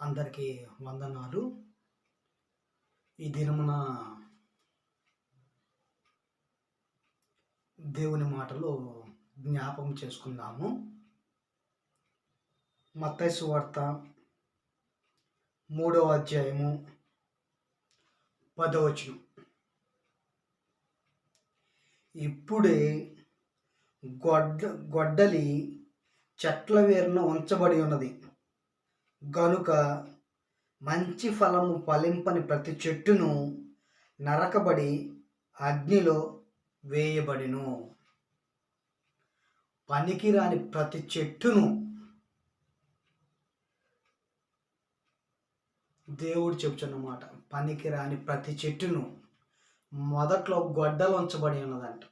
అందరికీ వందనాలు. ఈ దినమున దేవుని మాటలు జ్ఞాపకం చేసుకుందాము. మత్తయి సువార్త 3వ అధ్యాయము 10వ వచనం. ఇప్పుడే గొడ్డలి చెట్ల వేరున ఉంచబడి ఉన్నది గనుక మంచి ఫలము ఫలింపని ప్రతి చెట్టును నరకబడి అగ్నిలో వేయబడిను. పనికిరాని ప్రతి చెట్టును దేవుడు చెప్తున్నమాట. పనికిరాని ప్రతి చెట్టును మొదట్లో గొడ్డలు ఉంచబడి ఉన్నదంట.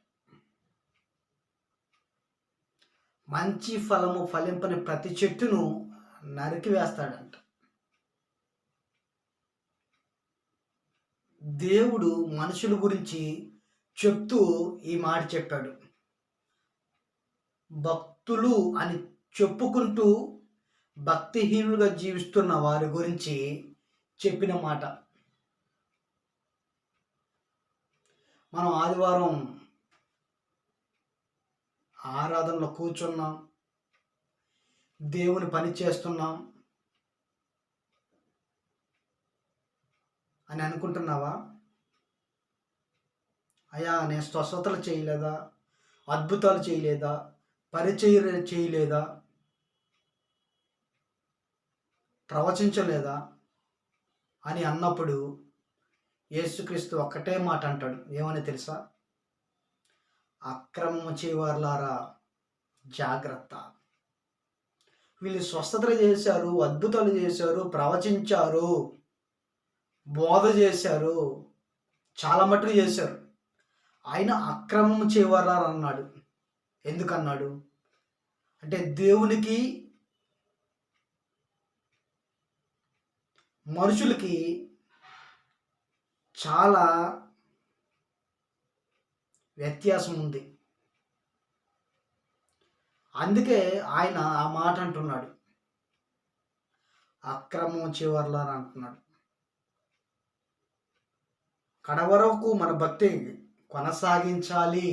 మంచి ఫలము ఫలింపని ప్రతి చెట్టును నరికి వేస్తాడంట. దేవుడు మనుషుల గురించి చెప్తూ ఈ మాట చెప్పాడు. భక్తులు అని చెప్పుకుంటూ భక్తిహీనులుగా జీవిస్తున్న వారి గురించి చెప్పిన మాట. మనం ఆదివారం ఆరాధనలో కూర్చున్నాం, దేవుని పని చేస్తున్నాం అని అనుకుంటున్నావా? అయ్యా, నేను స్వస్థతలు చేయలేదా, అద్భుతాలు చేయలేదా, పరిచర్య చేయలేదా, ప్రవచించలేదా అని అన్నప్పుడు యేసుక్రీస్తు ఒక్కటే మాట అంటాడు. ఏమని తెలుసా? అక్రమము చేయవారులారా జాగ్రత్త. వీళ్ళు స్వస్థతలు చేశారు, అద్భుతాలు చేశారు, ప్రవచించారు, బోధ చేశారు, చాలా మటుకు చేశారు. ఆయన అక్రమము చేయవారులారా అన్నాడు. ఎందుకన్నాడు అంటే దేవునికి మనుషులకి చాలా వ్యత్యాసం ఉంది. అందుకే ఆయన ఆ మాట అంటున్నాడు, అక్రమం చేయవారులారా అంటున్నాడు. కడవరకు మన భక్తి కొనసాగించాలి.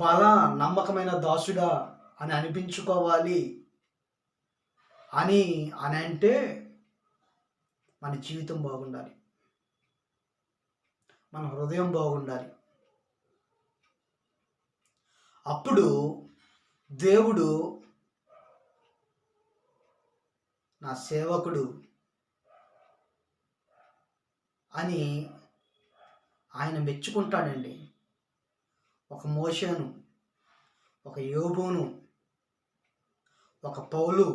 బల నమ్మకమైన దాసుడా అని అనిపించుకోవాలి అని అంటే మన జీవితం బాగుండాలి, మన హృదయం బాగుండాలి. అప్పుడు దేవుడు నా సేవకుడు అని ఆయన మెచ్చుకుంటాడండి. ఒక మోషేను, ఒక యోబును, ఒక పౌలు,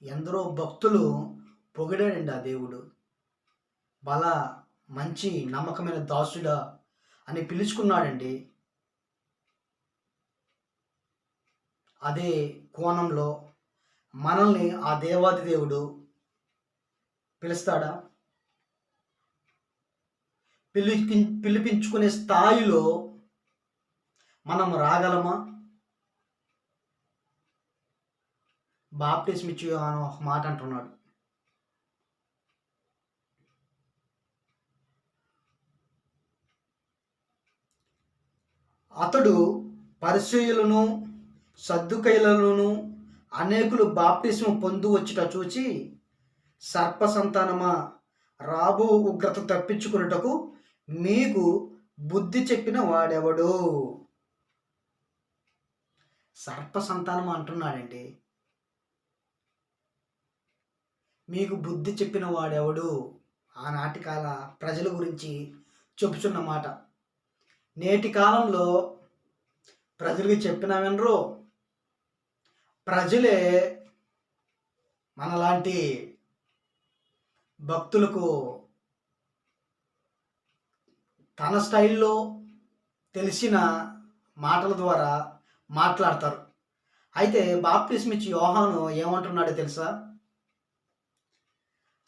ఎందరో భక్తులు పొగిడాడండి ఆ దేవుడు. బల మంచి నమ్మకమైన దాసుడా అని పిలుచుకున్నాడండి. అదే కోణంలో మనల్ని ఆ దేవాది దేవుడు పిలుస్తాడా? పిలిపించుకునే స్థాయిలో మనం రాగలమా? బాప్టిజం ఇచ్చి అని ఒక మాట అంటున్నాడు. అతడు పరిసయ్యులను సద్దుకైలను అనేకులు బాప్టిజం పొందు వచ్చుట చూచి, సర్ప సంతానమా, రాబో ఉగ్రత తప్పించుకున్నటకు మీకు బుద్ధి చెప్పిన వాడెవడు? సర్ప సంతానం అంటున్నాడండి. మీకు బుద్ధి చెప్పిన వాడెవడు? ఆనాటి కాల ప్రజల గురించి చెప్పుచున్న మాట. నేటి కాలంలో ప్రజలకి చెప్పినా వినరు. ప్రజలే మనలాంటి భక్తులకు తన స్టైల్లో తెలిసిన మాటల ద్వారా మాట్లాడతారు. అయితే బాప్టిజం ఇచ్చి యోహాను ఏమంటున్నాడో తెలుసా?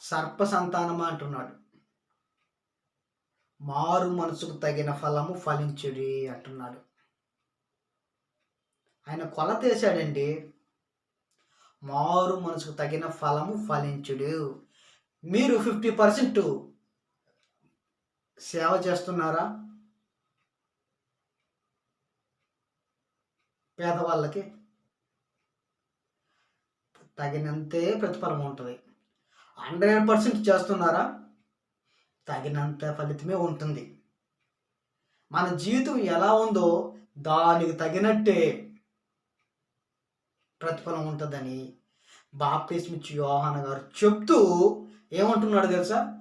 సర్ప సంతానమా అంటున్నాడు. మారు మనసుకు తగిన ఫలము ఫలించుడి అంటున్నాడు. ఆయన కొలత వేసాడండి. మారు మనసుకు తగిన ఫలము ఫలించుడు. మీరు 50% సేవ చేస్తున్నారా? పేదవాళ్ళకి తగినంతే ప్రతిఫలం ఉంటుంది. 100% చేస్తున్నారా? తగినంత ఫలితమే ఉంటుంది. మన జీవితం ఎలా ఉందో దానికి తగినట్టే ప్రతిఫలం ఉంటుందని బాప్తిస్మిచ్చి యోహాను గారు చెప్తూ ఏమంటున్నాడు తెలుసా?